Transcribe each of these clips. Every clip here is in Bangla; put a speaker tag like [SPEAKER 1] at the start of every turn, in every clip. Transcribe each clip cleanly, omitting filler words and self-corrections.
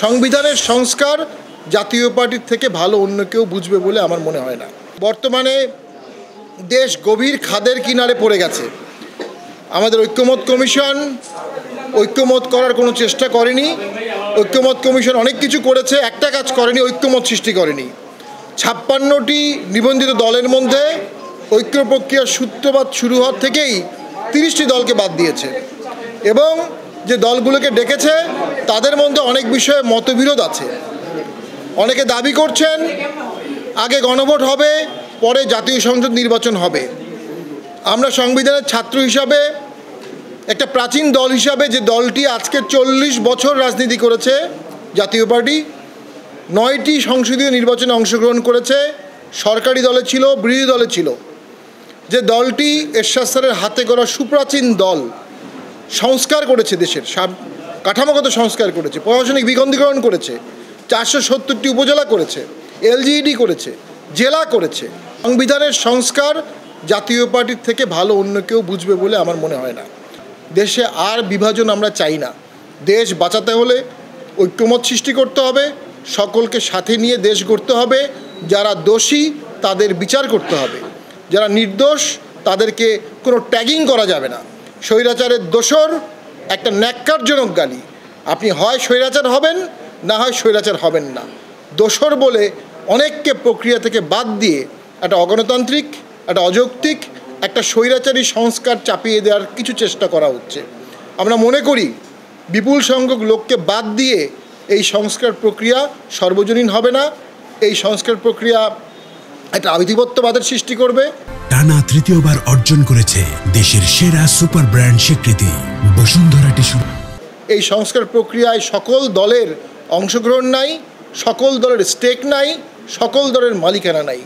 [SPEAKER 1] সংবিধানের সংস্কার জাতীয় পার্টির থেকে ভালো অন্য কেউ বুঝবে বলে আমার মনে হয় না। বর্তমানে দেশ গভীর খাদের কিনারে পড়ে গেছে। আমাদের ঐক্যমত কমিশন ঐক্যমত করার কোনো চেষ্টা করেনি। ঐক্যমত কমিশন অনেক কিছু করেছে, একটা কাজ করেনি, ঐক্যমত সৃষ্টি করেনি। 56টি নিবন্ধিত দলের মধ্যে ঐক্য প্রক্রিয়ার সূত্রপাত শুরু হওয়ার থেকেই 30টি দলকে বাদ দিয়েছে এবং যে দলগুলোকে ডেকেছে তাদের মধ্যে অনেক বিষয়ে মতবিরোধ আছে। অনেকে দাবি করছেন আগে গণভোট হবে, পরে জাতীয় সংসদ নির্বাচন হবে। আমরা সংবিধানের ছাত্র হিসাবে, একটা প্রাচীন দল হিসাবে, যে দলটি আজকে 40 বছর রাজনীতি করেছে, জাতীয় পার্টি 9টি সংসদীয় নির্বাচনে অংশগ্রহণ করেছে, সরকারি দলে ছিল, বিরোধী দলে ছিল, যে দলটি এরশাদ স্যারের হাতে গড়া সুপ্রাচীন দল, সংস্কার করেছে, দেশের কাঠামোগত সংস্কার করেছে, প্রশাসনিক বিকেন্দ্রীকরণ করেছে, 470টি উপজেলা করেছে, এলজিইডি করেছে, জেলা করেছে। সংবিধানের সংস্কার জাতীয় পার্টির থেকে ভালো অন্য কেউ বুঝবে বলে আমার মনে হয় না। দেশে আর বিভাজন আমরা চাই না। দেশ বাঁচাতে হলে ঐক্যমত সৃষ্টি করতে হবে, সকলকে সাথে নিয়ে দেশ গড়তে হবে। যারা দোষী তাদের বিচার করতে হবে, যারা নির্দোষ তাদেরকে কোনো ট্যাগিং করা যাবে না। স্বৈরাচারের দোসর একটা ন্যাক্কারজনক গালি। আপনি হয় স্বৈরাচার হবেন, না হয় স্বৈরাচার হবেন না। দোসর বলে অনেককে প্রক্রিয়া থেকে বাদ দিয়ে একটা অগণতান্ত্রিক, একটা অযৌক্তিক, একটা স্বৈরাচারী সংস্কার চাপিয়ে দেওয়ার কিছু চেষ্টা করা হচ্ছে। আমরা মনে করি বিপুল সংখ্যক লোককে বাদ দিয়ে এই সংস্কার প্রক্রিয়া সর্বজনীন হবে না। এই সংস্কার প্রক্রিয়া একটা আধিপত্যবাদের সৃষ্টি করবে।
[SPEAKER 2] টানা তৃতীয়বার অর্জন করেছে দেশের সেরা সুপার ব্র্যান্ড স্বীকৃতি বসুন্ধরা টিস্যু।
[SPEAKER 1] এই সংস্কার প্রক্রিয়ায় সকল দলের অংশগ্রহণ নাই, সকল দলের স্টেক নাই, সকল দলের মালিকানা নাই।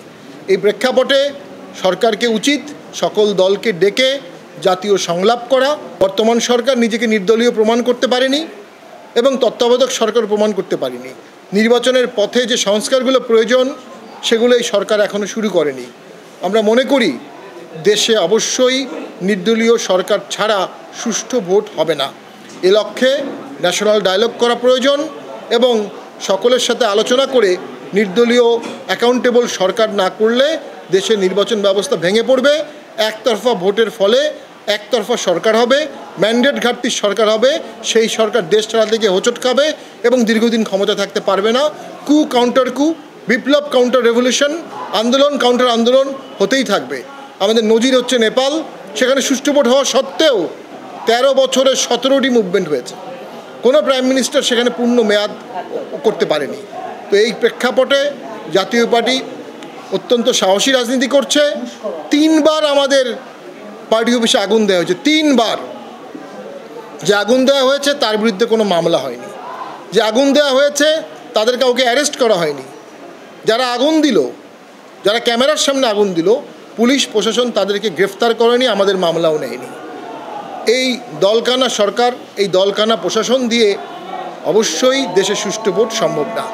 [SPEAKER 1] এই প্রেক্ষাপটে সরকারকে উচিত সকল দলকে ডেকে জাতীয় সংলাপ করা। বর্তমান সরকার নিজেকে নির্দলীয় প্রমাণ করতে পারেনি এবং তত্ত্বাবধায়ক সরকার প্রমাণ করতে পারেনি। নির্বাচনের পথে যে সংস্কারগুলো প্রয়োজন সেগুলো এই সরকার এখনও শুরু করেনি। আমরা মনে করি দেশে অবশ্যই নির্দলীয় সরকার ছাড়া সুষ্ঠু ভোট হবে না। এ লক্ষ্যে ন্যাশনাল ডায়ালগ করা প্রয়োজন এবং সকলের সাথে আলোচনা করে নির্দলীয় অ্যাকাউন্টেবল সরকার না করলে দেশের নির্বাচন ব্যবস্থা ভেঙে পড়বে। একতরফা ভোটের ফলে একতরফা সরকার হবে, ম্যান্ডেট ঘাটতির সরকার হবে। সেই সরকার দেশ চালাতে গিয়ে হোঁচট খাবে এবং দীর্ঘদিন ক্ষমতা থাকতে পারবে না। কু কাউন্টার কু, বিপ্লব কাউন্টার রেভলিউশন, আন্দোলন কাউন্টার আন্দোলন হতেই থাকবে। আমাদের নজির হচ্ছে নেপাল। সেখানে সুষ্ঠু ভোট হওয়া সত্ত্বেও 13 বছরে 17টি মুভমেন্ট হয়েছে। কোনো প্রাইম মিনিস্টার সেখানে পূর্ণ মেয়াদ করতে পারেনি। তো এই প্রেক্ষাপটে জাতীয় পার্টি অত্যন্ত সাহসী রাজনীতি করছে। 3বার আমাদের পার্টি অফিসে আগুন দেওয়া হয়েছে, 3বার। যে আগুন দেওয়া হয়েছে তার বিরুদ্ধে কোনো মামলা হয়নি। যে আগুন দেওয়া হয়েছে তাদের কাউকে অ্যারেস্ট করা হয়নি। যারা আগুন দিল, যারা ক্যামেরার সামনে আগুন দিল, পুলিশ প্রশাসন তাদেরকে গ্রেফতার করেনি, আমাদের মামলাও নেয়নি। এই দলকানা সরকার, এই দলকানা প্রশাসন দিয়ে অবশ্যই দেশে সুষ্ঠু ভোট সম্ভব না।